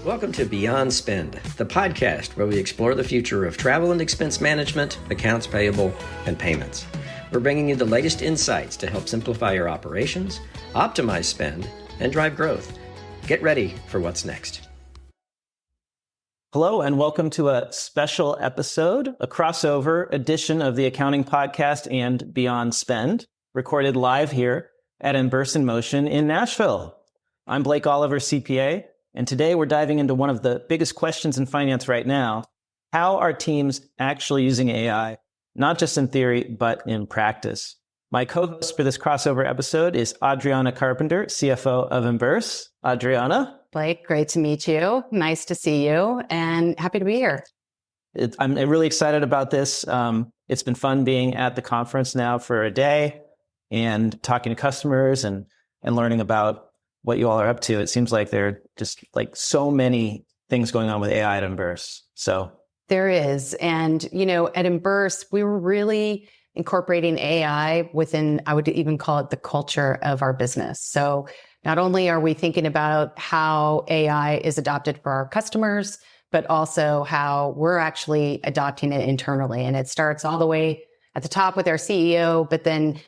Welcome to Beyond Spend, the podcast where we explore the future of travel and expense management, accounts payable, and payments. We're bringing you the latest insights to help simplify your operations, optimize spend, and drive growth. Get ready for what's next. Hello, and welcome to a special episode, a crossover edition of the Accounting Podcast and Beyond Spend, recorded live here at Emburse in Motion in Nashville. I'm Blake Oliver, CPA, and today we're diving into one of the biggest questions in finance right now: how are teams actually using AI, not just in theory, but in practice? My co-host for this crossover episode is Adriana Carpenter, CFO of Emburse. Adriana? Blake, great to meet you. Nice to see you, and happy to be here. I'm really excited about this. It's been fun being at the conference now for a day and talking to customers and learning about what you all are up to. It seems like there are just like so many things going on with AI at Emburse. So there is. And, at Emburse, we were really incorporating AI within, I would even call it the culture of our business. So not only are we thinking about how AI is adopted for our customers, but also how we're actually adopting it internally. And it starts all the way at the top with our CEO, but then,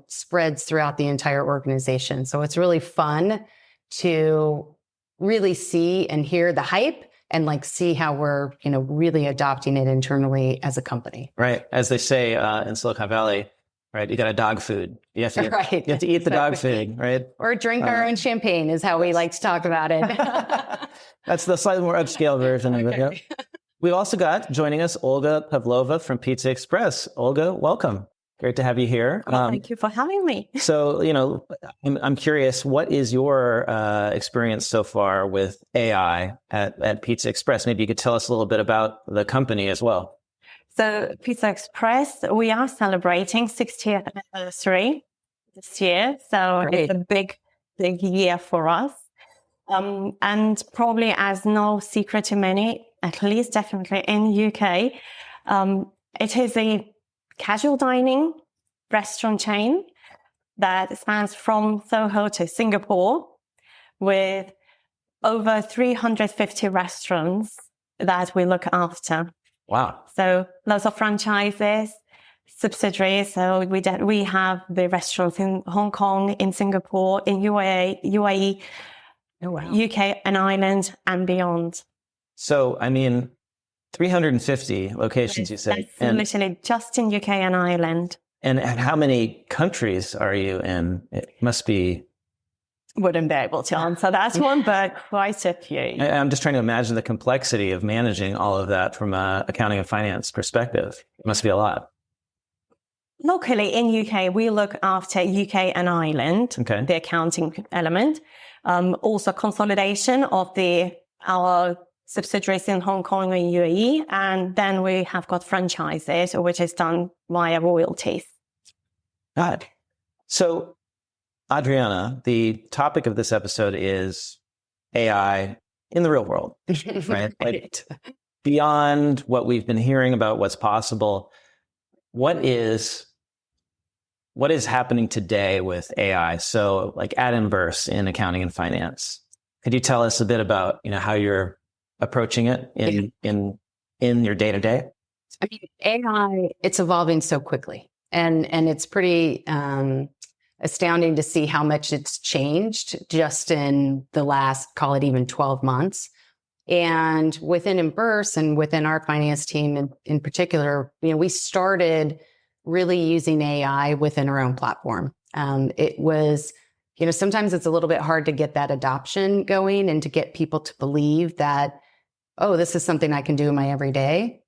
spreads throughout the entire organization. So it's really fun to really see and hear the hype and see how we're, really adopting it internally as a company. Right. As they say in Silicon Valley, right? You got a dog food. You have to, you have to eat the dog food, right? Or drink our own champagne is how we like to talk about it. That's the slightly more upscale version of it. Yep. We also got joining us Olga Pavlova from PizzaExpress. Olga, welcome. Great to have you here. Thank you for having me. So, I'm curious, what is your experience so far with AI at PizzaExpress? Maybe you could tell us a little bit about the company as well. So PizzaExpress, we are celebrating 60th anniversary this year. So Great. It's a big year for us. And probably as no secret to many, at least definitely in UK, it is a casual dining restaurant chain that spans from Soho to Singapore with over 350 restaurants that we look after. Wow. So lots of franchises, subsidiaries. So we have the restaurants in Hong Kong, in Singapore, in UAE, oh, wow. UK and Ireland and beyond. So, 350 locations, you said. That's literally just in UK and Ireland. And how many countries are you in? It must be... Wouldn't be able to answer that one, but quite a few. I'm just trying to imagine the complexity of managing all of that from an accounting and finance perspective. It must be a lot. Locally in UK, we look after UK and Ireland, okay. The accounting element. Also consolidation of our subsidiaries in Hong Kong and UAE. And then we have got franchises, which is done via royalties. Got it. So, Adriana, the topic of this episode is AI in the real world, right? Like beyond what we've been hearing about what's possible, what is happening today with AI? So like at Emburse in accounting and finance, could you tell us a bit about, how you're approaching it in your day-to-day? AI, it's evolving so quickly and it's pretty, astounding to see how much it's changed just in the last, call it even 12 months. And within Emburse and within our finance team in particular, we started really using AI within our own platform. It was, sometimes it's a little bit hard to get that adoption going and to get people to believe that, oh, this is something I can do in my everyday.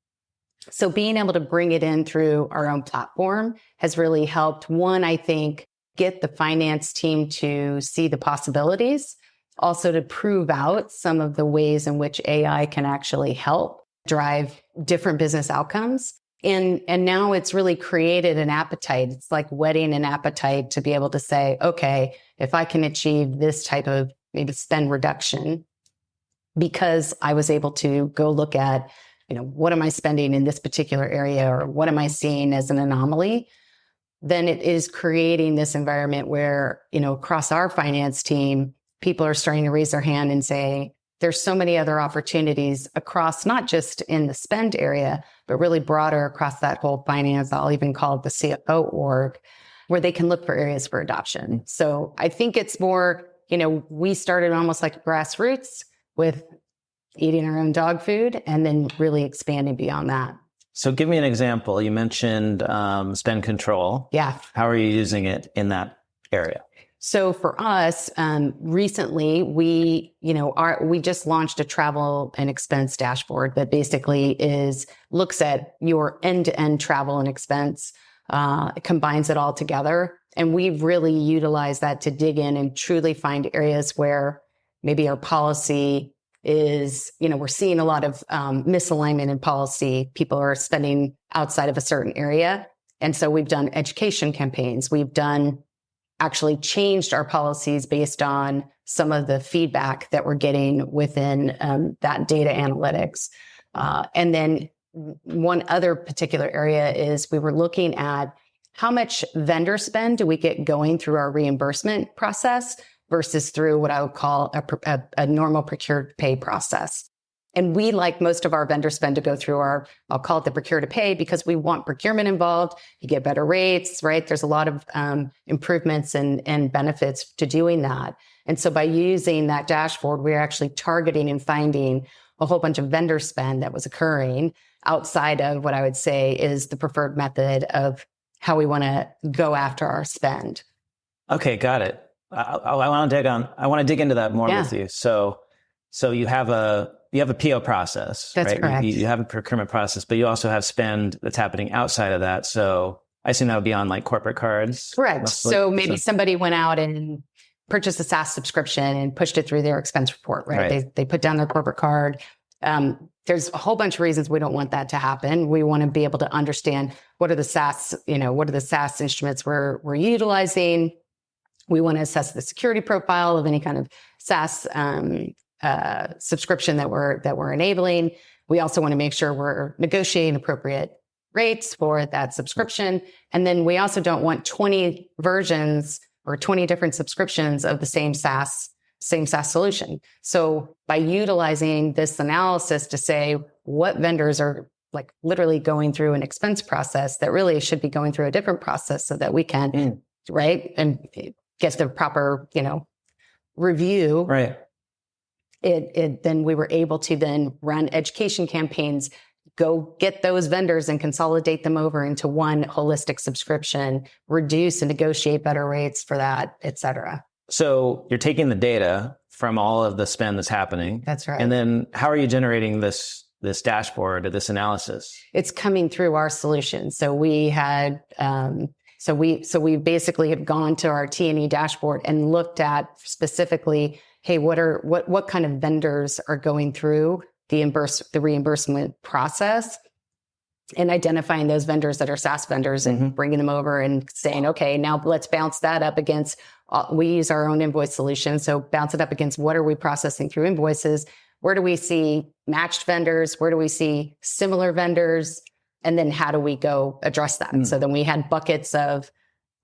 So being able to bring it in through our own platform has really helped. One, I think, get the finance team to see the possibilities, also to prove out some of the ways in which AI can actually help drive different business outcomes. And now it's really created an appetite. It's like whetting an appetite to be able to say, okay, if I can achieve this type of maybe spend reduction, because I was able to go look at, what am I spending in this particular area or what am I seeing as an anomaly? Then it is creating this environment where, across our finance team, people are starting to raise their hand and say, there's so many other opportunities across, not just in the spend area, but really broader across that whole finance. I'll even call it the CFO org, where they can look for areas for adoption. So I think it's more, we started almost like grassroots with eating our own dog food and then really expanding beyond that. So give me an example. You mentioned spend control. Yeah. How are you using it in that area? So for us, recently, we just launched a travel and expense dashboard that basically looks at your end-to-end travel and expense, combines it all together. And we've really utilized that to dig in and truly find areas where maybe our policy is, we're seeing a lot of misalignment in policy. People are spending outside of a certain area. And so we've done education campaigns. We've actually changed our policies based on some of the feedback that we're getting within that data analytics. And then one other particular area is we were looking at how much vendor spend do we get going through our reimbursement process versus through what I would call a normal procure to pay process. And we like most of our vendor spend to go through I'll call it the procure to pay, because we want procurement involved. You get better rates, right? There's a lot of improvements and benefits to doing that. And so by using that dashboard, we're actually targeting and finding a whole bunch of vendor spend that was occurring outside of what I would say is the preferred method of how we want to go after our spend. Okay, got it. I want to dig into that more with you. So you have a PO process, that's right? Correct. You have a procurement process, but you also have spend that's happening outside of that. So I assume that would be on like corporate cards. Correct. Mostly. So maybe somebody went out and purchased a SaaS subscription and pushed it through their expense report, right? They put down their corporate card. There's a whole bunch of reasons we don't want that to happen. We want to be able to understand what are the SaaS instruments we're utilizing. We want to assess the security profile of any kind of SaaS subscription that we're enabling. We also want to make sure we're negotiating appropriate rates for that subscription. And then we also don't want 20 versions or 20 different subscriptions of the same SaaS solution. So by utilizing this analysis to say what vendors are like literally going through an expense process that really should be going through a different process so that we can, right, and get the proper, review. Right. Then we were able to then run education campaigns, go get those vendors and consolidate them over into one holistic subscription, reduce and negotiate better rates for that, et cetera. So you're taking the data from all of the spend that's happening. That's right. And then how are you generating this dashboard or this analysis? It's coming through our solution. So we had, so we basically have gone to our T&E dashboard and looked at specifically, hey, what kind of vendors are going through the reimbursement process, and identifying those vendors that are SaaS vendors and bringing them over and saying, okay, now let's bounce that up against, we use our own invoice solution. So bounce it up against what are we processing through invoices? Where do we see matched vendors? Where do we see similar vendors? And then how do we go address that? So then we had buckets of,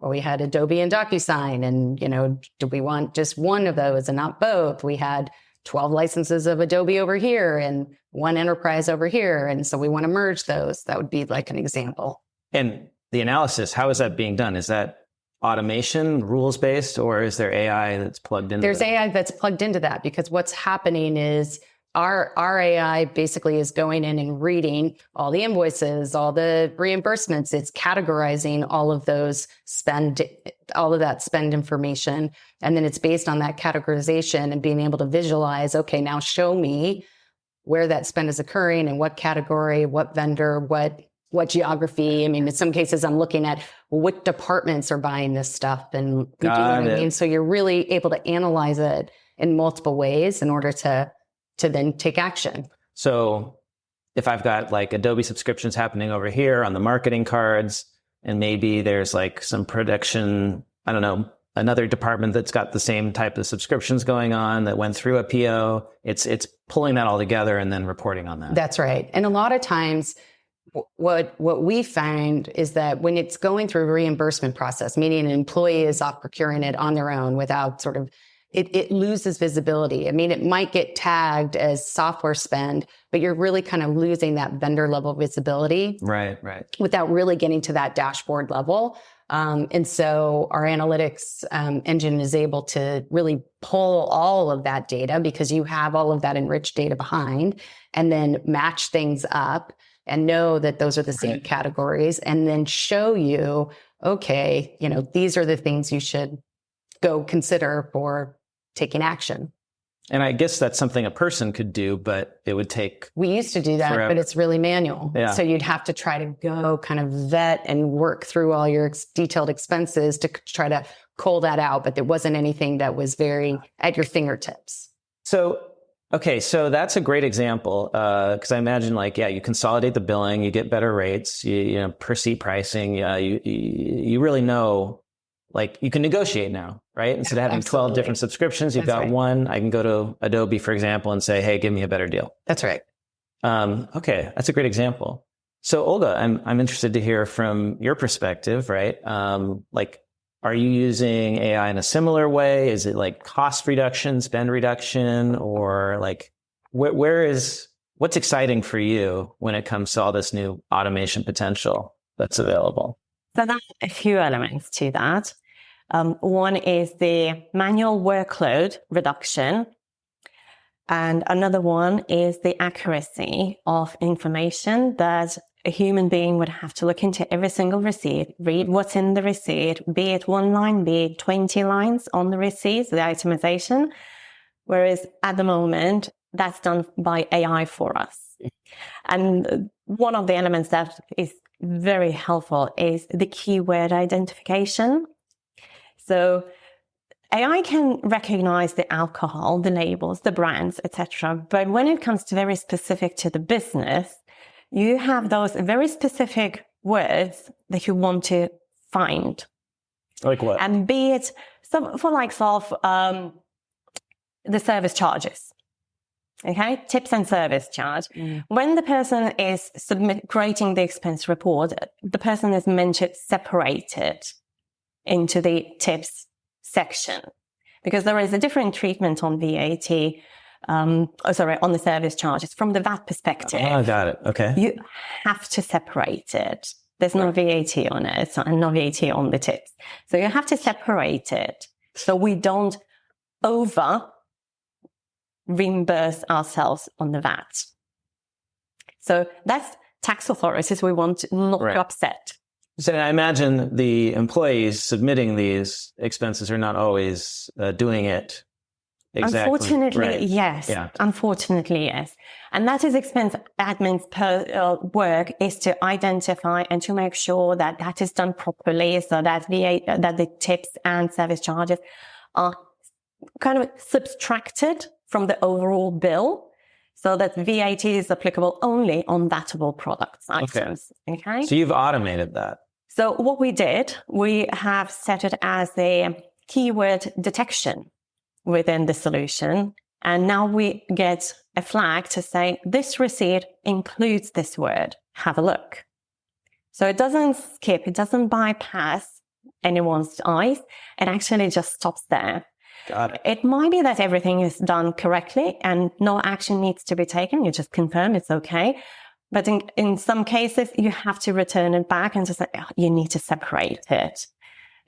we had Adobe and DocuSign, and, do we want just one of those and not both? We had 12 licenses of Adobe over here and one enterprise over here. And so we want to merge those. That would be like an example. And the analysis, how is that being done? Is that automation, rules-based, or is there AI that's plugged into There's AI that's plugged into that, because what's happening is our AI basically is going in and reading all the invoices, all the reimbursements. It's categorizing all of those all of that spend information. And then it's based on that categorization and being able to visualize, okay, now show me where that spend is occurring and what category, what vendor, what geography. I mean, in some cases I'm looking at what departments are buying this stuff, and you know what I mean? So you're really able to analyze it in multiple ways in order to then take action. So if I've got like Adobe subscriptions happening over here on the marketing cards, and maybe there's like some production, I don't know, another department that's got the same type of subscriptions going on that went through a PO, it's pulling that all together and then reporting on that. That's right. And a lot of times what we find is that when it's going through a reimbursement process, meaning an employee is off procuring it on their own without sort of it loses visibility. I mean, it might get tagged as software spend, but you're really kind of losing that vendor level visibility. Right. Without really getting to that dashboard level. And so our analytics engine is able to really pull all of that data because you have all of that enriched data behind, and then match things up and know that those are the same categories, and then show you, okay, these are the things you should go consider for taking action. And I guess that's something a person could do, but it would take We used to do that, forever. but it's really manual. Yeah. So you'd have to try to go kind of vet and work through all your detailed expenses to try to cull that out. But there wasn't anything that was very at your fingertips. So that's a great example, because I imagine you consolidate the billing, you get better rates, you per seat pricing, you really know. You can negotiate now, right? Instead of having 12 different subscriptions, you've got one. I can go to Adobe, for example, and say, hey, give me a better deal. That's right. Okay, that's a great example. So Olga, I'm interested to hear from your perspective, right? Are you using AI in a similar way? Is it cost reduction, spend reduction, or what's exciting for you when it comes to all this new automation potential that's available? So there are a few elements to that. One is the manual workload reduction. And another one is the accuracy of information that a human being would have to look into every single receipt, read what's in the receipt, be it 1 line, be it 20 lines on the receipt, the itemization. Whereas at the moment, that's done by AI for us. And one of the elements that is very helpful is the keyword identification. So AI can recognize the alcohol, the labels, the brands, etc. But when it comes to very specific to the business, you have those very specific words that you want to find. Like what? And be it the service charges. Okay, tips and service charge. When the person is creating the expense report, the person is meant to separate it into the tips section, because there is a different treatment on VAT, on the service charges from the VAT perspective. Oh, got it. Okay. You have to separate it. There's no VAT on it and no VAT on the tips. So you have to separate it so we don't reimburse ourselves on the VAT. So that's tax authorities we want not to upset. So I imagine the employees submitting these expenses are not always doing it exactly. Unfortunately, yes. Yeah. Unfortunately, yes. And that is expense admin's work, is to identify and to make sure that that is done properly, so that the tips and service charges are kind of subtracted from the overall bill, so that VAT is applicable only on thatable products items. Okay. So you've automated that. So what we did, we have set it as a keyword detection within the solution. And now we get a flag to say, this receipt includes this word. Have a look. So it doesn't skip, it doesn't bypass anyone's eyes. It actually just stops there. Got it. It might be that everything is done correctly and no action needs to be taken. You just confirm it's okay. But in some cases, you have to return it back and just say, you need to separate it.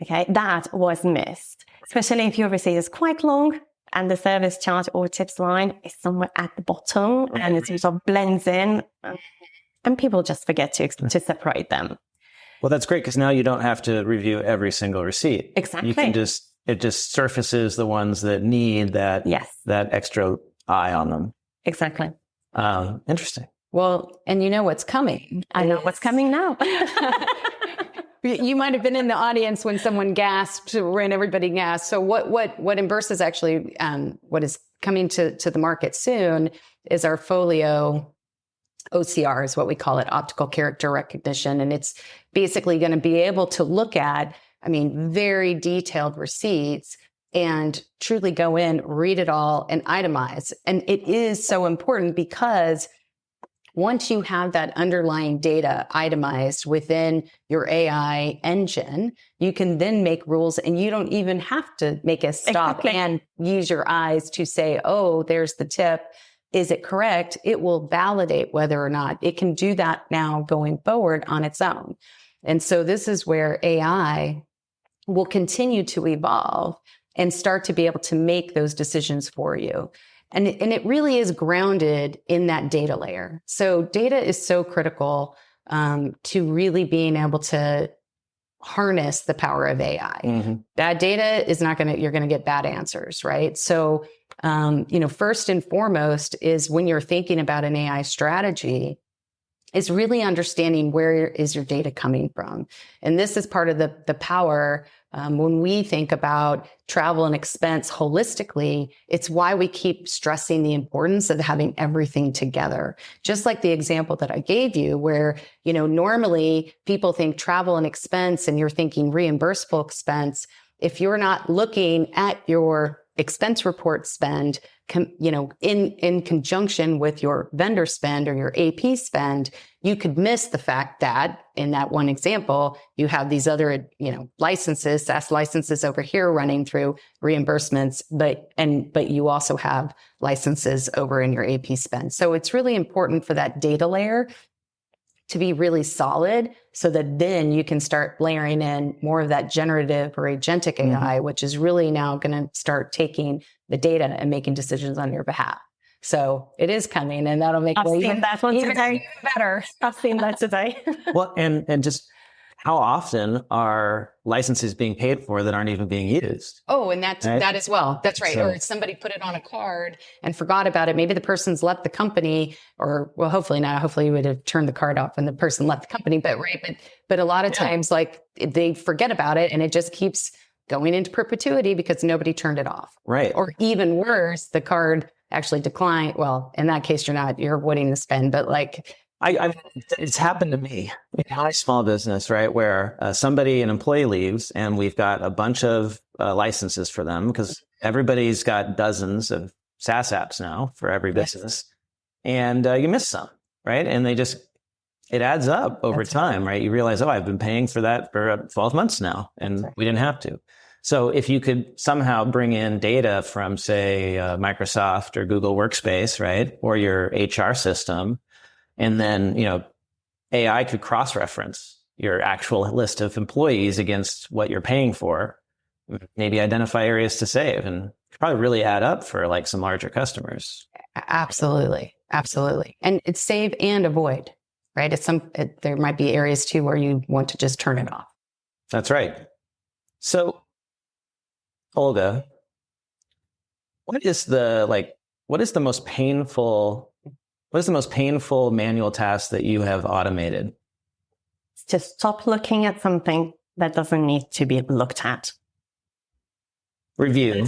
Okay, that was missed. Especially if your receipt is quite long and the service charge or tips line is somewhere at the bottom and it sort of blends in, and people just forget to separate them. Well, that's great, because now you don't have to review every single receipt. Exactly. You can it just surfaces the ones that need that extra eye on them. Exactly. Interesting. Well, and you know what's coming. I know what's coming now. You might have been in the audience when someone gasped, when everybody gasped. So what Emburse is actually, what is coming to the market soon is our Folio OCR, is what we call it, optical character recognition. And it's basically going to be able to look at, very detailed receipts and truly go in, read it all, and itemize. And it is so important because Once you have that underlying data itemized within your AI engine, you can then make rules and you don't even have to make a stop and use your eyes to say, oh, there's the tip. Is it correct? It will validate whether or not it can do that now going forward on its own. And so this is where AI will continue to evolve and start to be able to make those decisions for you. And it really is grounded in that data layer. So data is so critical to really being able to harness the power of AI. Mm-hmm. Bad data is not you're going to get bad answers, right? So, first and foremost is when you're thinking about an AI strategy, is really understanding where is your data coming from. And this is part of the power when we think about travel and expense holistically. It's why we keep stressing the importance of having everything together. Just like the example that I gave you where, normally people think travel and expense and you're thinking reimbursable expense. If you're not looking at your expense report spend, in conjunction with your vendor spend or your AP spend, you could miss the fact that in that one example, you have these other, licenses, SaaS licenses over here running through reimbursements, but you also have licenses over in your AP spend. So it's really important for that data layer to be really solid so that then you can start layering in more of that generative or agentic AI, which is really now going to start taking the data and making decisions on your behalf. So it is coming, and that'll make I've seen that one today. Better. I've seen that today. Well, and just how often are licenses being paid for that aren't even being used? Oh, and that as well. That's right. So, or somebody put it on a card and forgot about it. Maybe the person's left the company, or well, hopefully not. Hopefully you would have turned the card off when the person left the company. But a lot of times, like they forget about it, and it just keeps going into perpetuity because nobody turned it off. Right. Or even worse, the card actually declined. Well, in that case, you're avoiding the spend, but like. It's happened to me in my small business, right? Where an employee leaves and we've got a bunch of licenses for them because everybody's got dozens of SaaS apps now for every business. And you miss some, right? And it adds up over time, right? You realize, I've been paying for that for 12 months now and we didn't have to. So if you could somehow bring in data from, say, Microsoft or Google Workspace, right? Or your HR system, and then, AI could cross-reference your actual list of employees against what you're paying for, maybe identify areas to save, and probably really add up for like some larger customers. Absolutely. Absolutely. And it's save and avoid, right? There might be areas too where you want to just turn it off. That's right. So, Olga, what is the most painful manual task that you have automated? Just stop looking at something that doesn't need to be looked at. Review.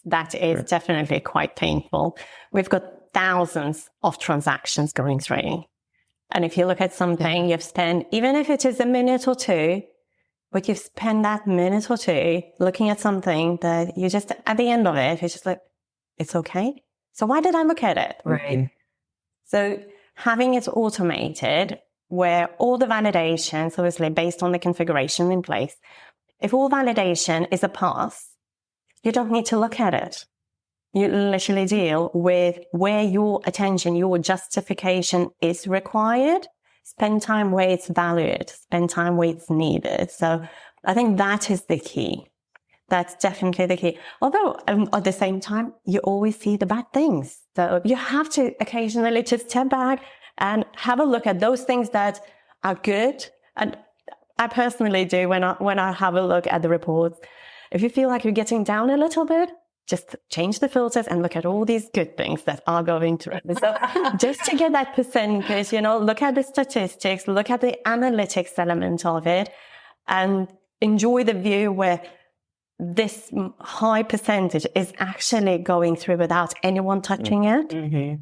That is definitely quite painful. We've got thousands of transactions going through. And if you look at something, you've spent, even if it is a minute or two, but you've spent that minute or two looking at something that you just, at the end of it, you're just like, it's okay. So why did I look at it? Right. So having it automated where all the validations, obviously based on the configuration in place, if all validation is a pass, you don't need to look at it. You literally deal with where your attention, your justification is required. Spend time where it's valued, spend time where it's needed. So I think that is the key. That's definitely the key. Although at the same time, you always see the bad things. So you have to occasionally just step back and have a look at those things that are good. And I personally do when I have a look at the reports. If you feel like you're getting down a little bit, just change the filters and look at all these good things that are going through. So just to get that percentage, look at the statistics, look at the analytics element of it, and enjoy the view where this high percentage is actually going through without anyone touching it. Mm-hmm.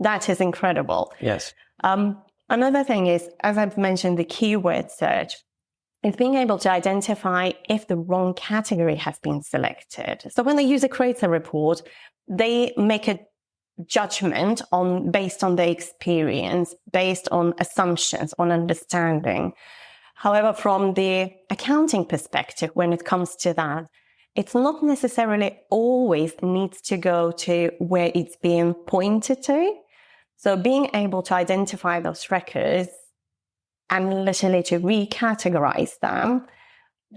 That is incredible. Yes. Another thing is, as I've mentioned, the keyword search. Is being able to identify if the wrong category has been selected. So when the user creates a report, they make it judgment based on the experience, based on assumptions, on understanding. However, from the accounting perspective, when it comes to that, it's not necessarily always needs to go to where it's being pointed to. So being able to identify those records and literally to recategorize them,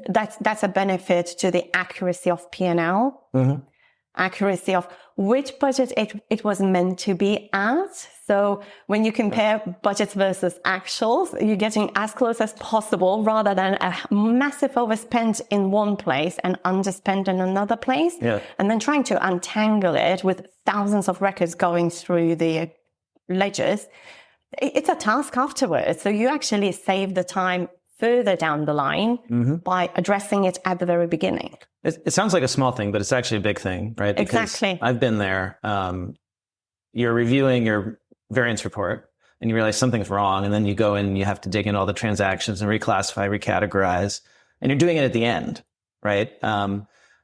that's a benefit to the accuracy of P&L, accuracy of which budget it was meant to be at. So when you compare budgets versus actuals, you're getting as close as possible rather than a massive overspend in one place and underspend in another place. Yeah. And then trying to untangle it with thousands of records going through the ledgers. It's a task afterwards. So you actually save the time further down the line by addressing it at the very beginning. It sounds like a small thing, but it's actually a big thing, right? Because exactly. I've been there. You're reviewing your variance report and you realize something's wrong. And then you go in and you have to dig in all the transactions and reclassify, recategorize, and you're doing it at the end, right?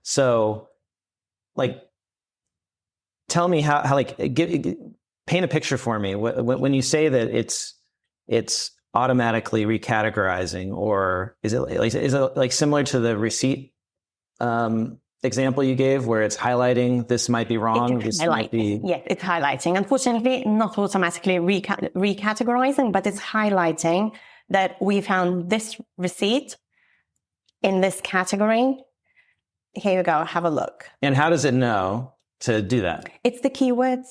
So like, tell me how like, paint a picture for me. When you say that it's automatically recategorizing, or is it like similar to the receipt example you gave, where it's highlighting this might be wrong? Yes, it's highlighting. Unfortunately, not automatically recategorizing, but it's highlighting that we found this receipt in this category. Here you go, have a look. And how does it know to do that? It's the keywords.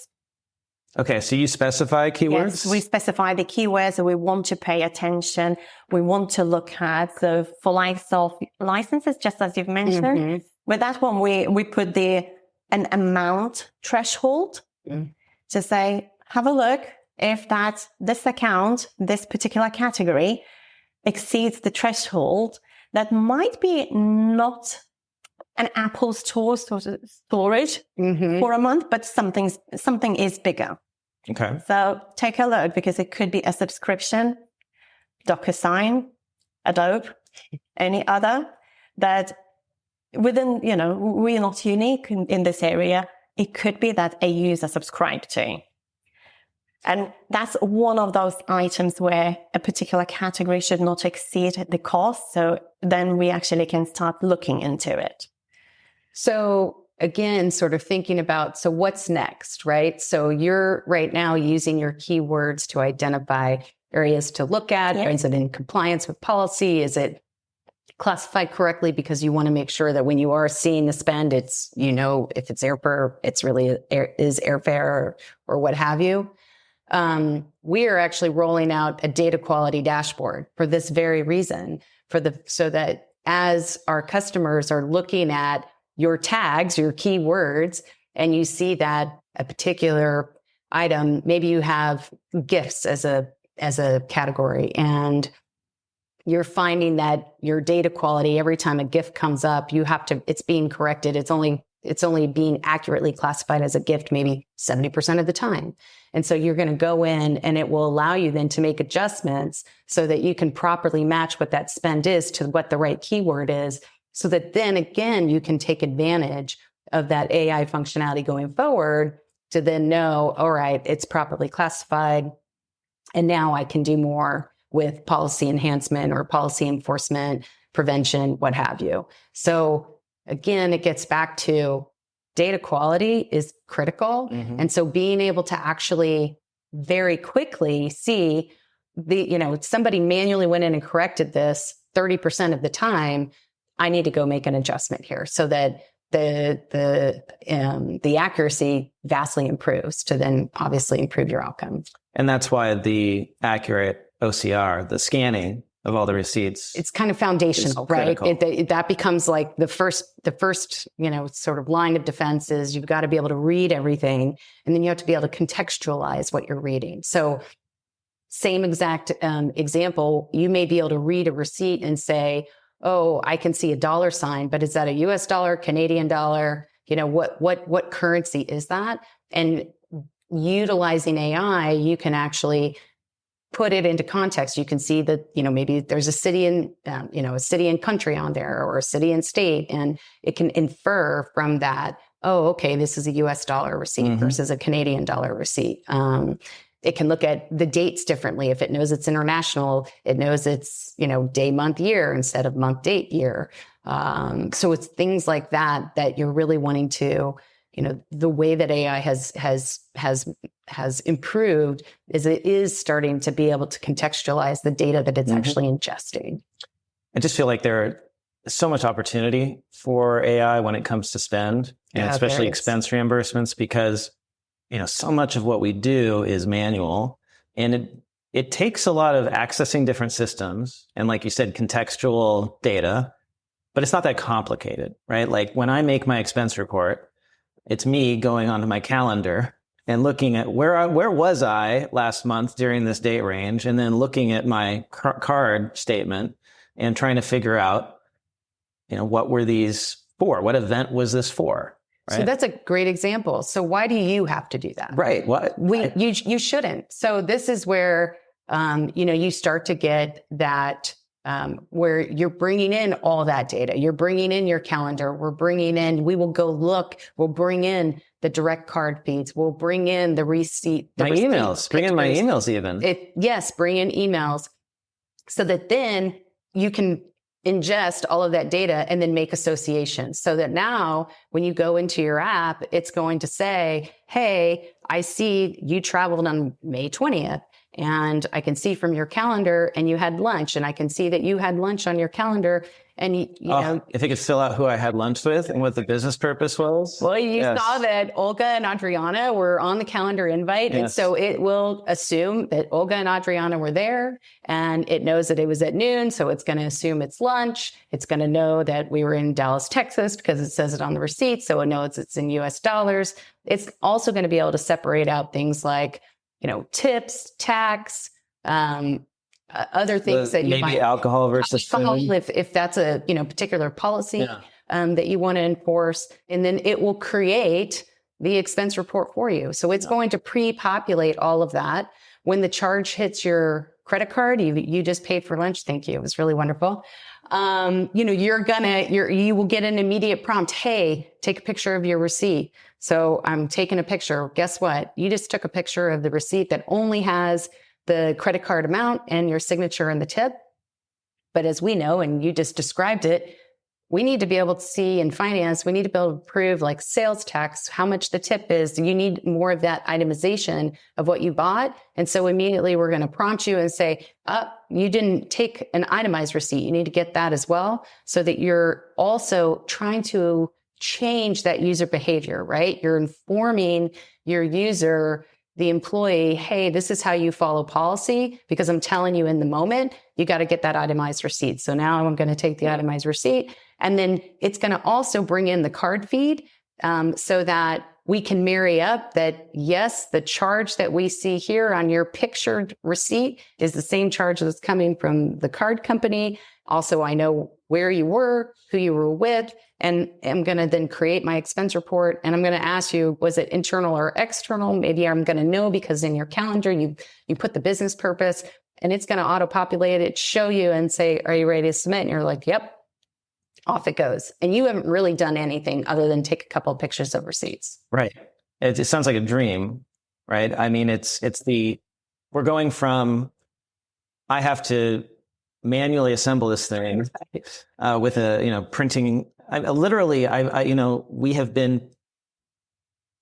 Okay, so you specify keywords? Yes, we specify the keywords that we want to pay attention. We want to look at. So for likes of licenses, just as you've mentioned, with that one, we put an amount threshold to say, have a look if this account, this particular category exceeds the threshold. That might be not an Apple store storage for a month, but something is bigger. Okay. So take a look, because it could be a subscription, DocuSign, Adobe, any other that within, we're not unique in this area. It could be that a user subscribed to. And that's one of those items where a particular category should not exceed the cost. So then we actually can start looking into it. So again, sort of thinking about, so what's next, right? So you're right now using your keywords to identify areas to look at. Yeah. Is it in compliance with policy? Is it classified correctly? Because you want to make sure that when you are seeing the spend, it's, if it's airfare, it's really is airfare or what have you. We are actually rolling out a data quality dashboard for this very reason, so that as our customers are looking at your tags, your keywords, and you see that a particular item, maybe you have gifts as a category, and you're finding that your data quality, every time a gift comes up, it's being corrected. It's only being accurately classified as a gift maybe 70% of the time. And so you're going to go in, and it will allow you then to make adjustments so that you can properly match what that spend is to what the right keyword is, so that then again, you can take advantage of that AI functionality going forward to then know, all right, it's properly classified. And now I can do more with policy enhancement or policy enforcement, prevention, what have you. So again, it gets back to data quality is critical. And so being able to actually very quickly see somebody manually went in and corrected this 30% of the time, I need to go make an adjustment here so that the accuracy vastly improves to then obviously improve your outcomes. And that's why the accurate OCR, the scanning of all the receipts, it's kind of foundational, right? That becomes like the first, sort of line of defense is you've got to be able to read everything, and then you have to be able to contextualize what you're reading. So same exact example, you may be able to read a receipt and say, oh, I can see a dollar sign, but is that a US dollar, Canadian dollar? What currency is that? And utilizing AI, you can actually put it into context. You can see that, maybe there's a city and country on there, or a city and state, and it can infer from that, oh, okay, this is a US dollar receipt versus a Canadian dollar receipt. It can look at the dates differently. If it knows it's international, it knows it's, day, month, year instead of month, date, year. So it's things like that you're really wanting to, the way that AI has improved is it is starting to be able to contextualize the data that it's actually ingesting. I just feel like there is so much opportunity for AI when it comes to spend, and especially expense reimbursements, because so much of what we do is manual, and it takes a lot of accessing different systems and, like you said, contextual data, but it's not that complicated, right? Like when I make my expense report, it's me going onto my calendar and looking at where was I last month during this date range, and then looking at my card statement and trying to figure out, what were these for? What event was this for? Right? So that's a great example. So why do you have to do that? Right. You shouldn't. So this is where, you start to get that, where you're bringing in all that data. You're bringing in your calendar. We will go look, we'll bring in the direct card feeds. We'll bring in the receipt. Emails. Bring in my emails even. Bring in emails so that then you can ingest all of that data and then make associations, so that now when you go into your app, it's going to say, hey, I see you traveled on May 20th. And I can see from your calendar, and you had lunch, and I can see that you had lunch on your calendar. And you know, if it could fill out who I had lunch with and what the business purpose was. Well, you saw that Olga and Adriana were on the calendar invite. Yes. And so it will assume that Olga and Adriana were there, and it knows that it was at noon. So it's going to assume it's lunch. It's going to know that we were in Dallas, Texas, because it says it on the receipt. So it knows it's in US dollars. It's also going to be able to separate out things like, tips, tax, other things that you maybe might, alcohol versus food. If that's a particular policy that you want to enforce, and then it will create the expense report for you. So it's going to pre-populate all of that. When the charge hits your credit card, you just paid for lunch. Thank you. It was really wonderful. You will get an immediate prompt. Hey, take a picture of your receipt. So I'm taking a picture. Guess what? You just took a picture of the receipt that only has the credit card amount and your signature and the tip. But as we know, and you just described it, we need to be able to see in finance, we need to be able to prove like sales tax, how much the tip is. You need more of that itemization of what you bought. And so immediately we're going to prompt you and say, you didn't take an itemized receipt. You need to get that as well, so that you're also trying to change that user behavior, right? You're informing your user, the employee, hey, this is how you follow policy, because I'm telling you in the moment, you got to get that itemized receipt. So now I'm going to take the itemized receipt, and then it's going to also bring in the card feed, so that we can marry up that, yes, the charge that we see here on your pictured receipt is the same charge that's coming from the card company. Also, I know where you were, who you were with, and I'm going to then create my expense report. And I'm going to ask you, was it internal or external? Maybe I'm going to know because in your calendar, you put the business purpose, and it's going to auto-populate it, show you and say, are you ready to submit? And you're like, yep, off it goes. And you haven't really done anything other than take a couple of pictures of receipts. Right. It sounds like a dream, right? I mean, we're going from, I have to manually assemble this thing with a, printing. We have been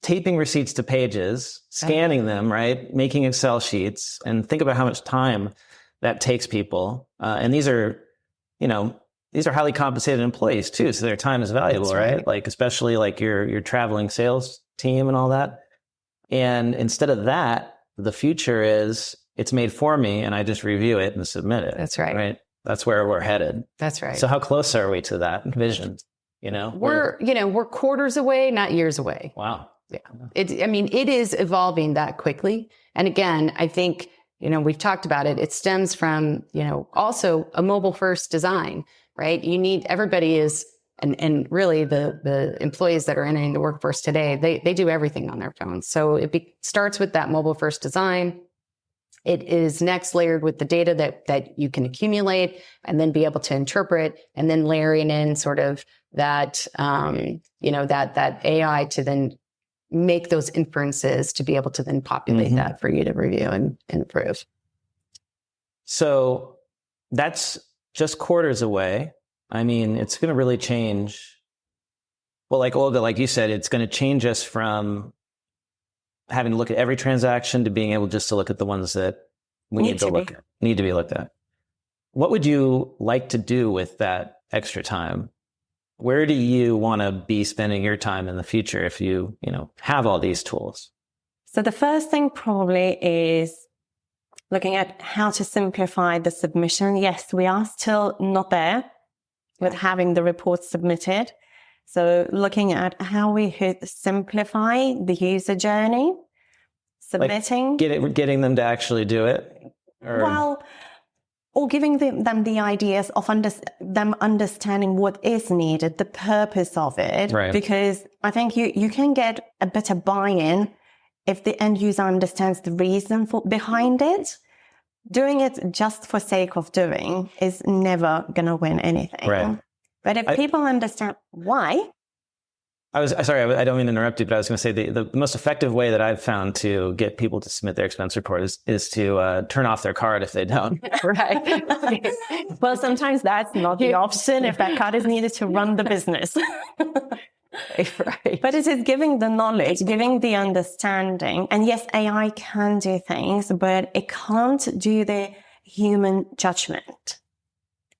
taping receipts to pages, scanning them, right? Making Excel sheets, and think about how much time that takes people. And these are highly compensated employees too. So their time is valuable, right? Like, especially like your traveling sales team and all that. And instead of that, the future is it's made for me and I just review it and submit it. That's right. Right. That's where we're headed. That's right. So how close are we to that vision? We're quarters away, not years away. Wow. Yeah. It is evolving that quickly. And again, I think, we've talked about it. It stems from, also a mobile first design, right? Everybody is, and really the employees that are entering the workforce today, they do everything on their phones. So it starts with that mobile first design. It is next layered with the data that you can accumulate and then be able to interpret, and then layering in sort of that, that AI to then make those inferences to be able to then populate that for you to review and improve. So that's just quarters away. I mean, it's going to really change. Well, like Olga, like you said, it's going to change us from having to look at every transaction to being able just to look at the ones that we need to be looked at. What would you like to do with that extra time? Where do you want to be spending your time in the future if you have all these tools? So the first thing probably is looking at how to simplify the submission. Yes, we are still not there with having the reports submitted. So looking at how we simplify the user journey, submitting. Like getting them to actually do it? Or giving them the ideas of them understanding what is needed, the purpose of it. Right. Because I think you can get a better buy-in if the end user understands the reason behind it. Doing it just for sake of doing is never going to win anything. Right. But if people understand why. Sorry, I don't mean to interrupt you, but I was going to say the most effective way that I've found to get people to submit their expense report is to turn off their card if they don't. Right. Well, sometimes that's not the option if that card is needed to run the business. Right. But it is giving the knowledge, giving the understanding. And yes, AI can do things, but it can't do the human judgment.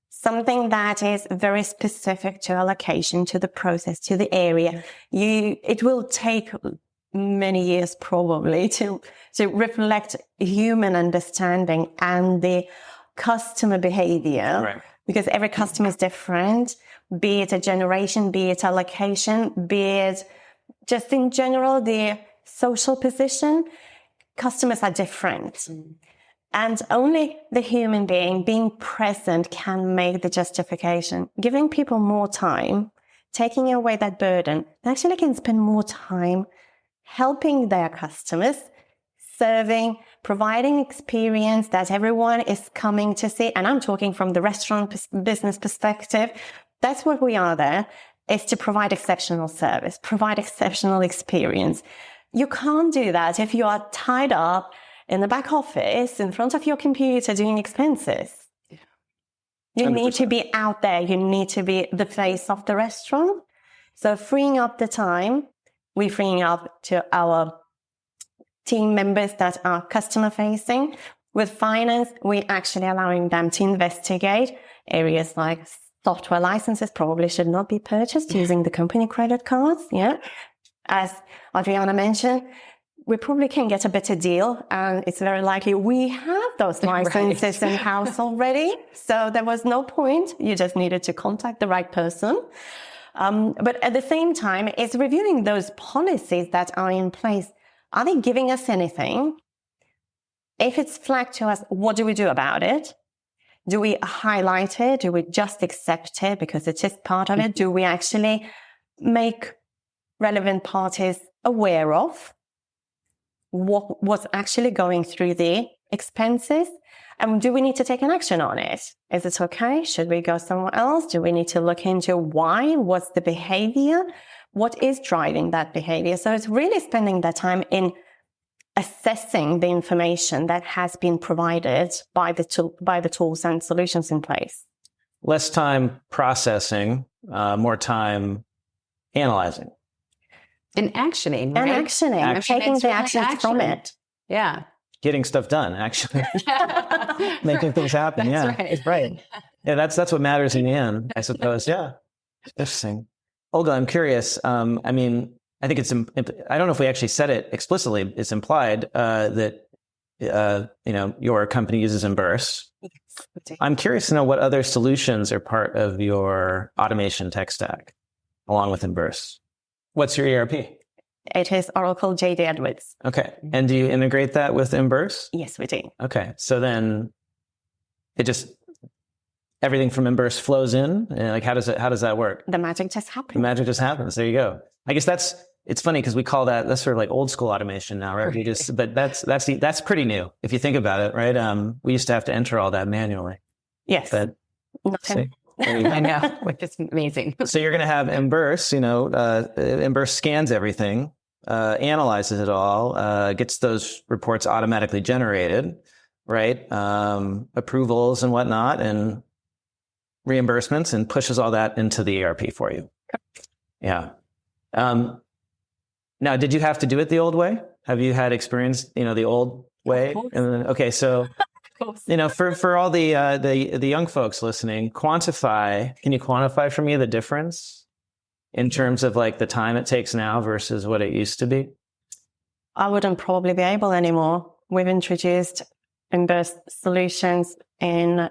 Something that is very specific to allocation, to the process, to the area. It will take many years probably to reflect human understanding and the customer behavior. Right. Because every customer is different, be it a generation, be it allocation, be it just in general, the social position. Customers are different. And only the human being present can make the justification. Giving people more time, taking away that burden, they actually can spend more time helping their customers, serving, providing experience that everyone is coming to see. And I'm talking from the restaurant business perspective. That's what we are there, is to provide exceptional service, provide exceptional experience. You can't do that if you are tied up in the back office in front of your computer doing expenses. You 100%. Need to be out there. You need to be the face of the restaurant. So freeing up the time, we're freeing up to our team members that are customer facing. With finance, we're actually allowing them to investigate areas like software licenses probably should not be purchased using the company credit cards. Yeah. As Adriana mentioned, we probably can get a better deal, and it's very likely we have those licenses in house already. So there was no point. You just needed to contact the right person. But at the same time, it's reviewing those policies that are in place. Are they giving us anything? If it's flagged to us, what do we do about it? Do we highlight it? Do we just accept it because it is part of it? Do we actually make relevant parties aware of what's actually going through the expenses? And do we need to take an action on it? Is it okay? Should we go somewhere else? Do we need to look into why? What's the behavior? What is driving that behavior? So it's really spending that time in assessing the information that has been provided by the tools and solutions in place. Less time processing, more time analyzing. And actioning. Right? And actioning. Taking the actions from it. Yeah. Getting stuff done, actually. Making things happen. That's right. Yeah, that's what matters in the end, I suppose. Yeah. Interesting. Olga, I'm curious. I think I don't know if we actually said it explicitly. It's implied that, your company uses Emburse. I'm curious to know what other solutions are part of your automation tech stack along with Emburse. What's your ERP? It is Oracle JD Edwards. Okay. And do you integrate that with Emburse? Yes, we do. Okay. So then everything from Emburse flows in? Like how does that work? The magic just happens. The magic just happens. There you go. I guess that's it's funny because we call that's sort of like old school automation now, right? But that's pretty new if you think about it, right? We used to have to enter all that manually. Yes. But I know, which is amazing. So you're going to have Emburse, Emburse scans everything, analyzes it all, gets those reports automatically generated, right? Approvals and whatnot, and reimbursements, and pushes all that into the ERP for you. Yeah. Now, did you have to do it the old way? Have you had experience, the old way? Okay, so for all the young folks listening, can you quantify for me the difference in terms of like the time it takes now versus what it used to be? I wouldn't probably be able anymore. We've introduced Emburse solutions in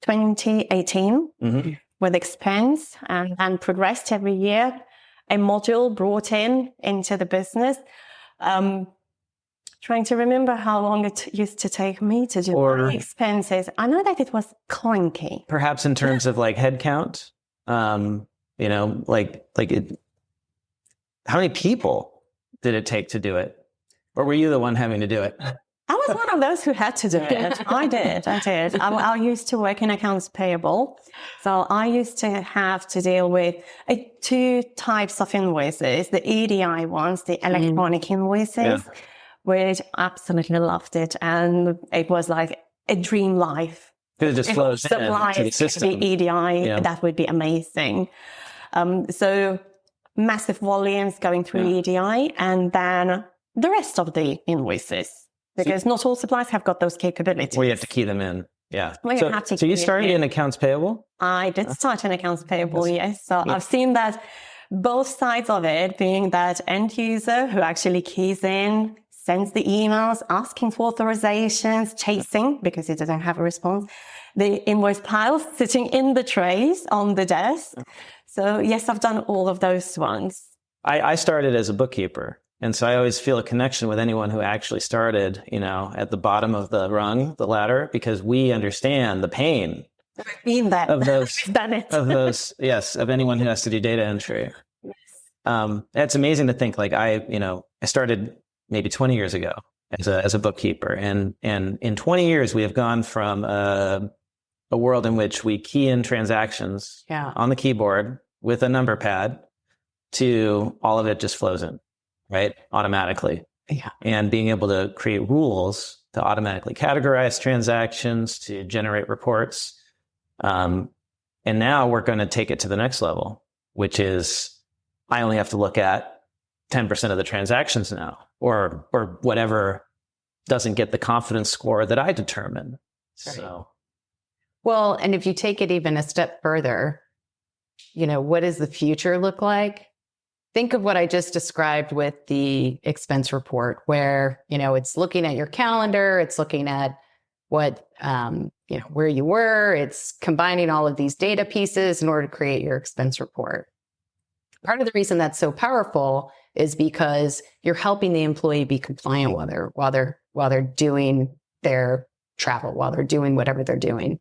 2018 with expense and progressed every year. A module brought into the business. Trying to remember how long it used to take me to do the expenses. I know that it was clunky. Perhaps in terms of like headcount, how many people did it take to do it? Or were you the one having to do it? I was one of those who had to do it. I did. I used to work in accounts payable. So I used to have to deal with two types of invoices, the EDI ones, the electronic invoices, which absolutely loved it. And it was like a dream life. Because it just flows into the system. The EDI, that would be amazing. So massive volumes going through EDI, and then the rest of the invoices. Because not all suppliers have got those capabilities. Well, you have to key them in. Yeah. So you started in accounts payable? I did start in accounts payable, yes. So I've seen that both sides of it, being that end user who actually keys in, sends the emails, asking for authorizations, chasing because he doesn't have a response, the invoice piles sitting in the trays on the desk. So yes, I've done all of those ones. I started as a bookkeeper. And so I always feel a connection with anyone who actually started, at the bottom of the rung, the ladder, because we understand the pain of those, of anyone who has to do data entry. Yes. It's amazing to think like I started maybe 20 years ago as a bookkeeper. And in 20 years, we have gone from a world in which we key in transactions on the keyboard with a number pad to all of it just flows in. Right? Automatically. Yeah. And being able to create rules to automatically categorize transactions, to generate reports. And now we're going to take it to the next level, which is I only have to look at 10% of the transactions now, or whatever doesn't get the confidence score that I determine. Right. So. Well, and if you take it even a step further, what does the future look like? Think of what I just described with the expense report, where, it's looking at your calendar, it's looking at what, where you were, it's combining all of these data pieces in order to create your expense report. Part of the reason that's so powerful is because you're helping the employee be compliant while they're doing their travel, while they're doing whatever they're doing.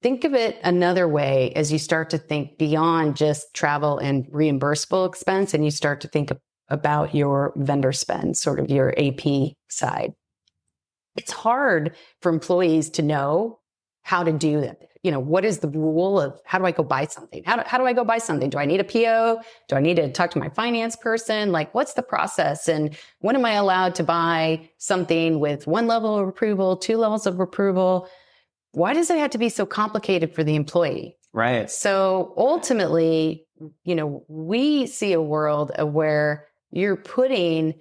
Think of it another way as you start to think beyond just travel and reimbursable expense, and you start to think about your vendor spend, sort of your AP side. It's hard for employees to know how to do that. What is the rule of how do I go buy something? How do I go buy something? Do I need a PO? Do I need to talk to my finance person? Like, what's the process? And when am I allowed to buy something with 1 level of approval, 2 levels of approval? Why does it have to be so complicated for the employee? Right. So ultimately, we see a world where you're putting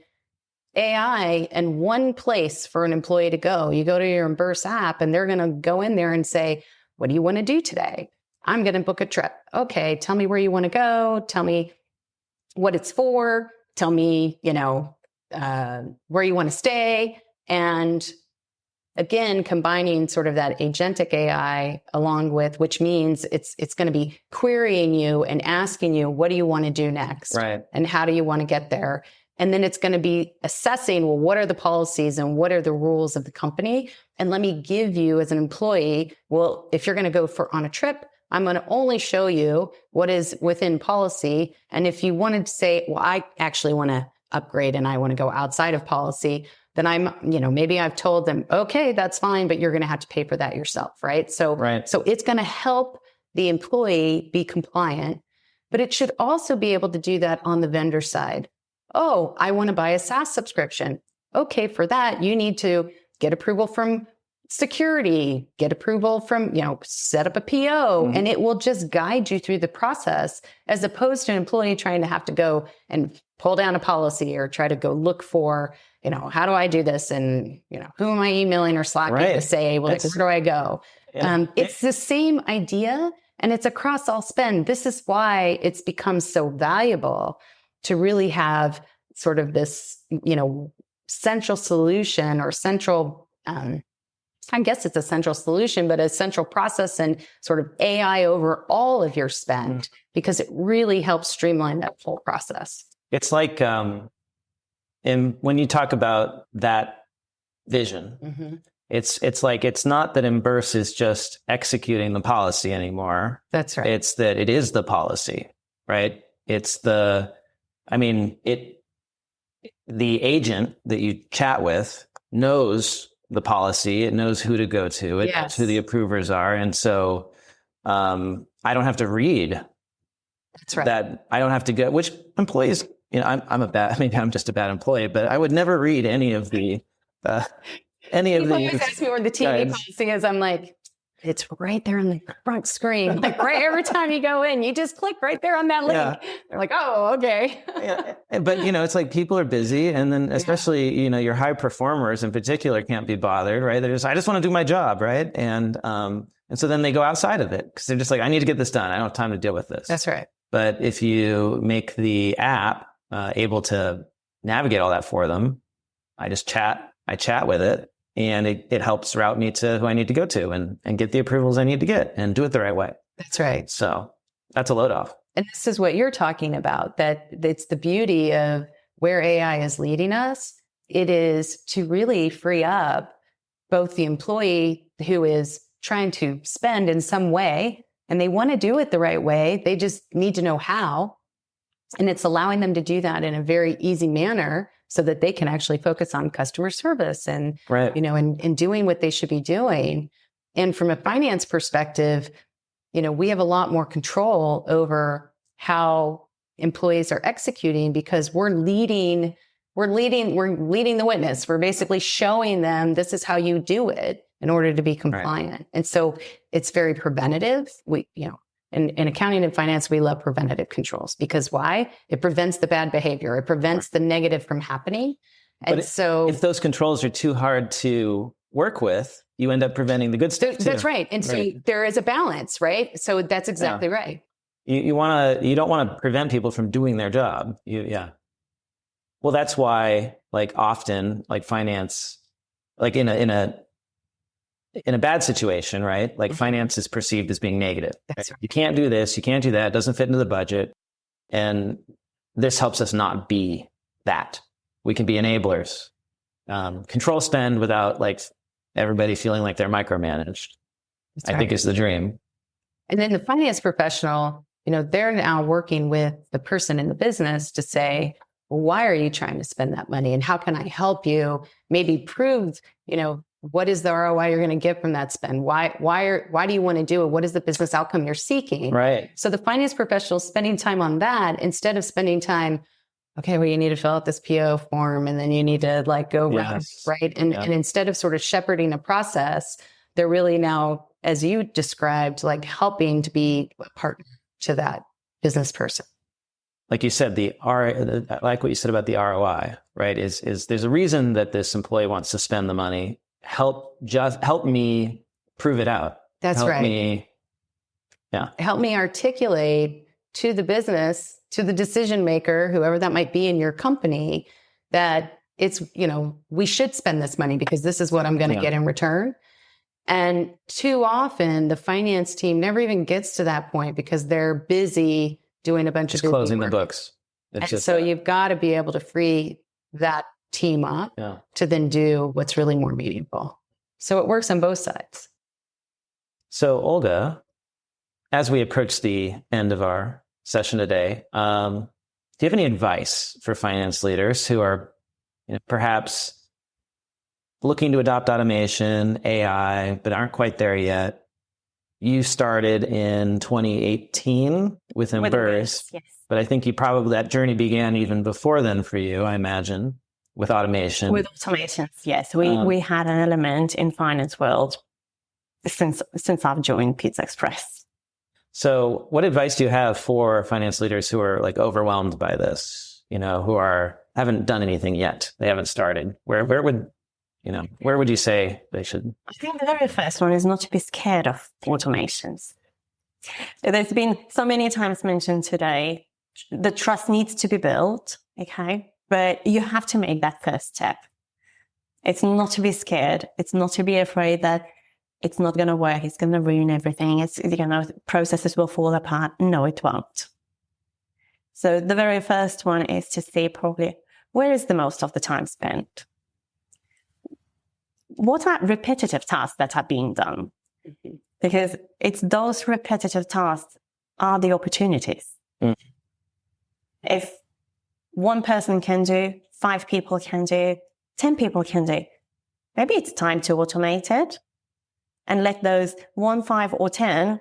AI in one place for an employee to go. You go to your Emburse app and they're going to go in there and say, what do you want to do today? I'm going to book a trip. Okay, tell me where you want to go. Tell me what it's for. Tell me, where you want to stay. And again, combining sort of that agentic AI along with, which means it's going to be querying you and asking you, what do you want to do next? Right. And how do you want to get there? And then it's going to be assessing, well, what are the policies and what are the rules of the company? And let me give you as an employee, well, if you're going to go on a trip, I'm going to only show you what is within policy. And if you wanted to say, well, I actually want to upgrade and I want to go outside of policy, then maybe I've told them, okay, that's fine, but you're going to have to pay for that yourself, right? So it's going to help the employee be compliant, but it should also be able to do that on the vendor side. Oh, I want to buy a SaaS subscription. Okay, for that, you need to get approval from security, get approval from, set up a PO, and it will just guide you through the process, as opposed to an employee trying to have to go and pull down a policy or try to go look for, how do I do this? And, who am I emailing or Slacking to say, well, where do I go? It's the same idea, and it's across all spend. This is why it's become so valuable to really have sort of this, central solution or central, I guess it's a central solution, but a central process and sort of AI over all of your spend, because it really helps streamline that whole process. It's like, and when you talk about that vision, it's like, it's not that Emburse is just executing the policy anymore. That's right. It's that it is the policy, right? It's the agent that you chat with knows the policy. It knows who to go to. It knows who the approvers are. And so I don't have to read. That's right. That I don't have to go, which employees, maybe I'm just a bad employee, but I would never read any of the People always ask me where the TV policy is. I'm like, it's right there on the front screen. Like right every time you go in, you just click right there on that link. Yeah. They're like, oh, okay. But it's like people are busy, and then especially your high performers in particular can't be bothered, right? They're just, I just want to do my job, right? And so then they go outside of it because they're just like, I need to get this done. I don't have time to deal with this. That's right. But if you make the app able to navigate all that for them, I chat with it. And it helps route me to who I need to go to and get the approvals I need to get and do it the right way. That's right. So that's a load off. And this is what you're talking about, that it's the beauty of where AI is leading us. It is to really free up both the employee who is trying to spend in some way, and they want to do it the right way. They just need to know how. And it's allowing them to do that in a very easy manner, so that they can actually focus on customer service and, and doing what they should be doing. And from a finance perspective, we have a lot more control over how employees are executing, because we're leading the witness. We're basically showing them this is how you do it in order to be compliant. Right. And so it's very preventative. In accounting and finance, we love preventative controls, because why? It prevents the bad behavior. It prevents the negative from happening. And so if those controls are too hard to work with, you end up preventing the good stuff too. That's right. And so there is a balance, right? So that's exactly right. You don't want to prevent people from doing their job. Well, that's why often finance, in a bad situation, right? Finance is perceived as being negative. That's right. You can't do this. You can't do that. It doesn't fit into the budget. And this helps us not be that. We can be enablers, control spend without everybody feeling like they're micromanaged. I think is the dream. And then the finance professional, they're now working with the person in the business to say, well, why are you trying to spend that money? And how can I help you maybe prove, what is the ROI you're going to get from that spend? Why do you want to do it? What is the business outcome you're seeking? Right. So the finance professional is spending time on that instead of spending time, okay, well, you need to fill out this PO form and then you need to go around, right? And instead of sort of shepherding a process, they're really now, as you described, helping to be a partner to that business person. Like you said, I like what you said about the ROI, right? Is there's a reason that this employee wants to spend the money. Help me prove it out. That's right. Help me articulate to the business, to the decision maker, whoever that might be in your company, that it's, we should spend this money because this is what I'm going to get in return. And too often the finance team never even gets to that point because they're busy doing a bunch of closing the books. So you've got to be able to free that team up to then do what's really more meaningful. So it works on both sides. So Olga, as we approach the end of our session today, do you have any advice for finance leaders who are perhaps looking to adopt automation, AI, but aren't quite there yet? You started in 2018 with Emburse, yes. But I think that journey began even before then for you, I imagine, with automation. With automations, yes. We had an element in finance world since I've joined PizzaExpress. So what advice do you have for finance leaders who are overwhelmed by this, who haven't done anything yet? They haven't started. Where would you say they should? I think the very first one is not to be scared of automations. There's been so many times mentioned today, the trust needs to be built, okay? But you have to make that first step. It's not to be scared. It's not to be afraid that it's not going to work. It's going to ruin everything. Processes will fall apart. No, it won't. So the very first one is to see probably where is the most of the time spent? What are repetitive tasks that are being done? Mm-hmm. Because it's those repetitive tasks are the opportunities. Mm. If one person can do, 5 people can do, 10 people can do, maybe it's time to automate it and let those 1, 5, or 10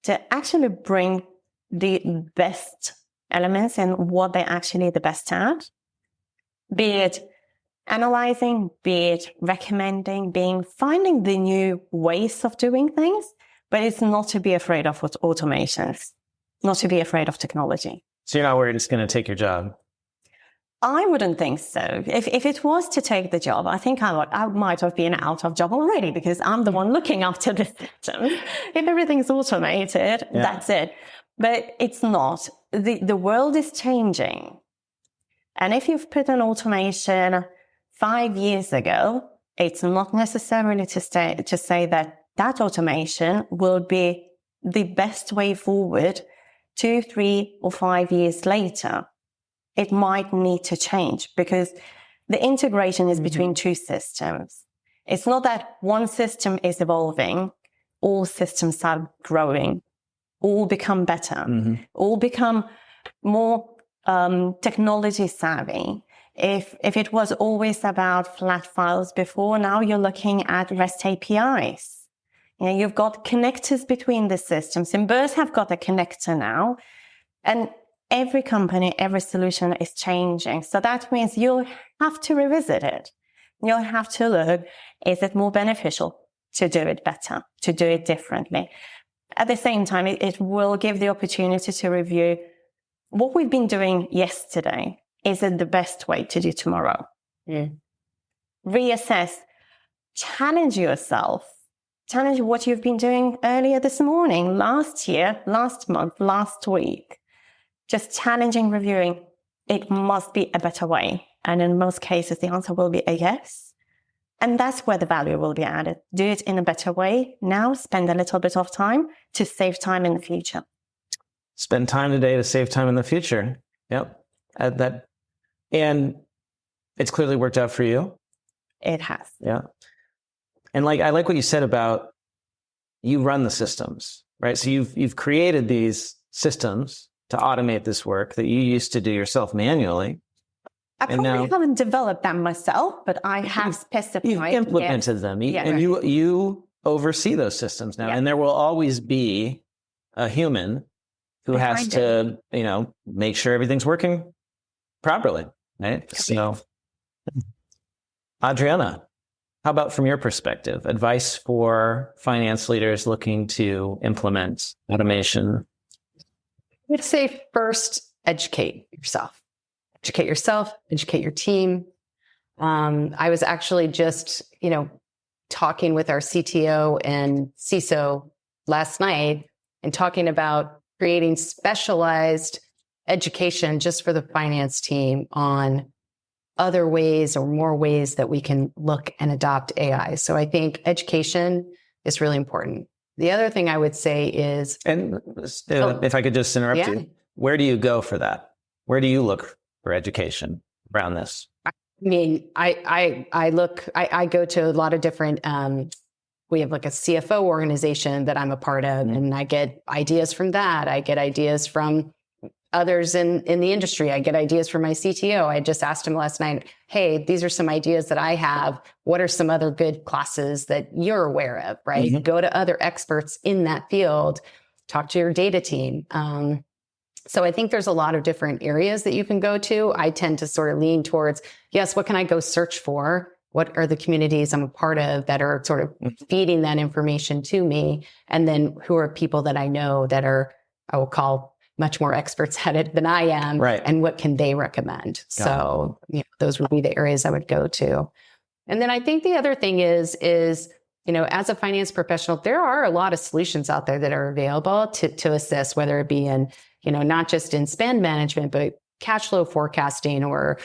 to actually bring the best elements and what they're actually the best at, be it analyzing, be it recommending, finding the new ways of doing things, but it's not to be afraid of automations, not to be afraid of technology. So you're not worried it's going to take your job? I wouldn't think so. If it was to take the job, I think I might have been out of job already because I'm the one looking after the system. If everything's automated, That's it. But it's not. The world is changing. And if you've put an automation 5 years ago, it's not necessarily to say that automation will be the best way forward 2, 3, or 5 years later. It might need to change because the integration is between 2 systems. It's not that one system is evolving, all systems are growing, all become better, all become more technology savvy. If it was always about flat files before, now you're looking at REST APIs. You've got connectors between the systems. Emburse have got a connector now, and every company, every solution is changing. So that means you'll have to revisit it. You'll have to look, is it more beneficial to do it better, to do it differently? At the same time, it will give the opportunity to review what we've been doing yesterday. Is it the best way to do tomorrow? Reassess, challenge yourself, challenge what you've been doing earlier this morning, last year, last month, last week. Just challenging, reviewing, it must be a better way. And in most cases, the answer will be a yes. And that's where the value will be added. Do it in a better way now, spend a little bit of time to save time in the future. Spend time today to save time in the future. Yep. And it's clearly worked out for you. It has. Yeah. And I like what you said about you run the systems, right? So you've created these systems to automate this work that you used to do yourself manually. I probably haven't developed them myself, but I have specified. You've implemented them. You oversee those systems now. Yeah. And there will always be a human who has to, make sure everything's working properly, right? So, Adriana, how about from your perspective, advice for finance leaders looking to implement automation? I would say first, educate yourself. Educate yourself, educate your team. I was actually just, talking with our CTO and CISO last night and talking about creating specialized education just for the finance team on other ways or more ways that we can look and adopt AI. So I think education is really important. The other thing I would say is... And if I could just interrupt you, where do you go for that? Where do you look for education around this? I mean, I go to a lot of different we have like a CFO organization that I'm a part of, and I get ideas from that. I get ideas from others in the industry. I get ideas from my CTO. I just asked him last night, hey, these are some ideas that I have. What are some other good classes that you're aware of, right? Go to other experts in that field, talk to your data team. So I think there's a lot of different areas that you can go to. I tend to sort of lean towards, yes, what can I go search for? What are the communities I'm a part of that are sort of feeding that information to me? And then who are people that I know that are, I will call much more experts at it than I am. Right. And what can they recommend? So those would be the areas I would go to. And then I think the other thing is, as a finance professional, there are a lot of solutions out there that are available to assist, whether it be in, not just in spend management, but cash flow forecasting, or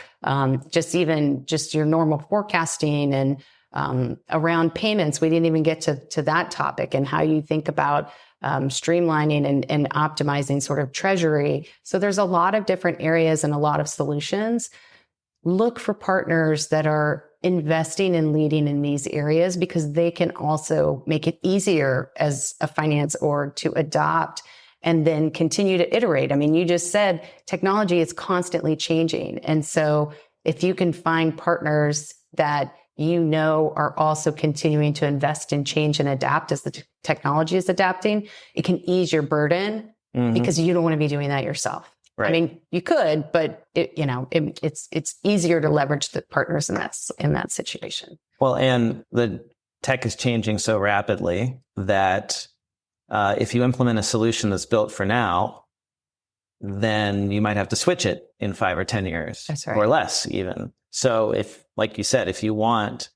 just your normal forecasting, and around payments. We didn't even get to that topic, and how you think about streamlining and optimizing sort of treasury. So there's a lot of different areas and a lot of solutions. Look for partners that are investing and leading in these areas, because they can also make it easier as a finance org to adopt and then continue to iterate. I mean, you just said technology is constantly changing. And so if you can find partners that are also continuing to invest and change and adapt as the technology is adapting, it can ease your burden, because you don't want to be doing that yourself. Right. I mean, you could, but it's easier to leverage the partners in that situation. Well, and the tech is changing so rapidly that if you implement a solution that's built for now, then you might have to switch it in 5 or 10 years. That's right. Or less even. So if, like you said, if you want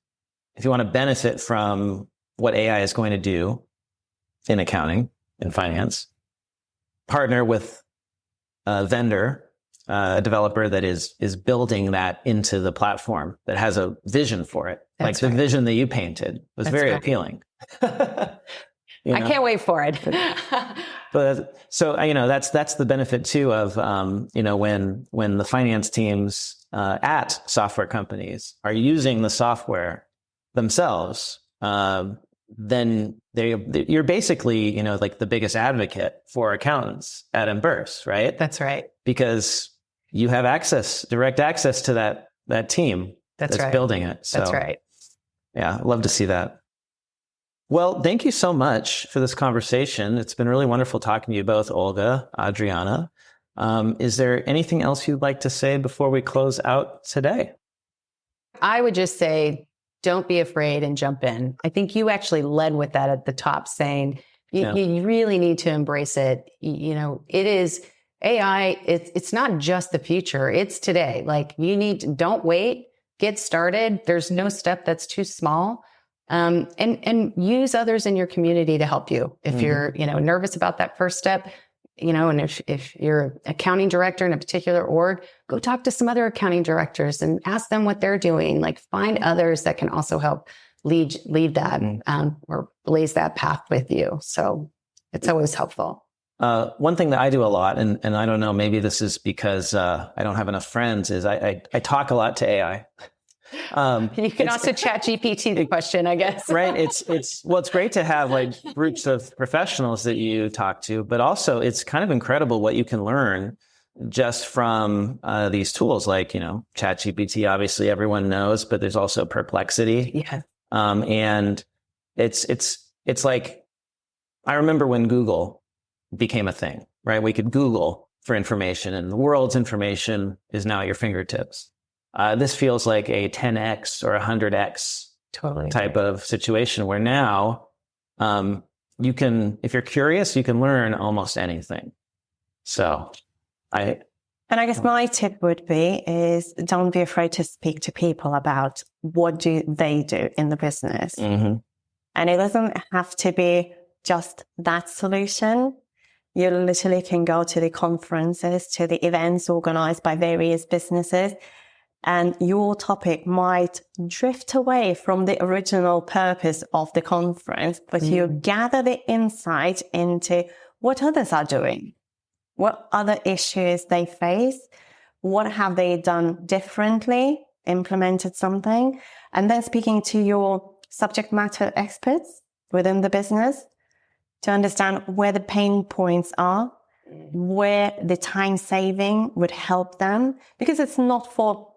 to benefit from what AI is going to do in accounting and finance, partner with a vendor, a developer that is building that into the platform, that has a vision for it. That's like the vision that you painted was very appealing. I can't wait for it. But so, that's the benefit too of, when the finance teams at software companies are using the software themselves, then you're basically, like the biggest advocate for accountants at Emburse, right? That's right. Because you have direct access to that team that's right. building it. So, that's right. Yeah, I'd love to see that. Well, thank you so much for this conversation. It's been really wonderful talking to you both, Olga, Adriana. Is there anything else you'd like to say before we close out today? I would just say, don't be afraid and jump in. I think you actually led with that at the top, saying you really need to embrace it. It is AI. It's not just the future. It's today. Like, don't wait, get started. There's no step that's too small. And use others in your community to help you. If you're, nervous about that first step, and if you're an accounting director in a particular org, go talk to some other accounting directors and ask them what they're doing. Like, find others that can also help lead that, or blaze that path with you. So it's always helpful. One thing that I do a lot, and I don't know, maybe this is because I don't have enough friends, is I talk a lot to AI. You can also chat GPT the question, I guess. Right. It's great to have like groups of professionals that you talk to, but also it's kind of incredible what you can learn just from these tools like, chat GPT, obviously everyone knows, but there's also Perplexity. Yeah. And it's like, I remember when Google became a thing, right? We could Google for information, and the world's information is now at your fingertips. This feels like a 10x or 100x type of situation where now you can, if you're curious, you can learn almost anything. So I guess my tip would be is don't be afraid to speak to people about what do they do in the business. And it doesn't have to be just that solution. You literally can go to the conferences, to the events organized by various businesses, and your topic might drift away from the original purpose of the conference, but you gather the insight into what others are doing, what other issues they face, what have they done differently, implemented something, and then speaking to your subject matter experts within the business to understand where the pain points are, where the time saving would help them, because it's not for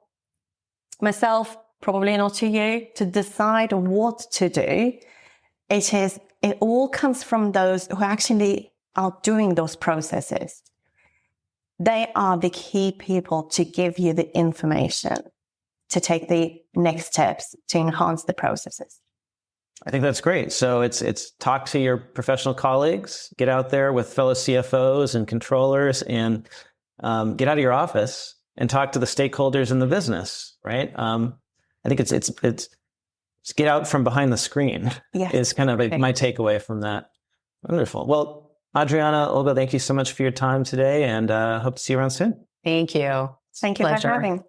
myself, probably not to you, to decide what to do. It all comes from those who actually are doing those processes. They are the key people to give you the information to take the next steps to enhance the processes. I think that's great. So it's talk to your professional colleagues, get out there with fellow CFOs and controllers, and get out of your office and talk to the stakeholders in the business, right? I think it's get out from behind the screen. Yes. Is kind of my takeaway from that. Wonderful. Well, Adriana, Olga, thank you so much for your time today, and hope to see you around soon. Thank you. Thank you for having.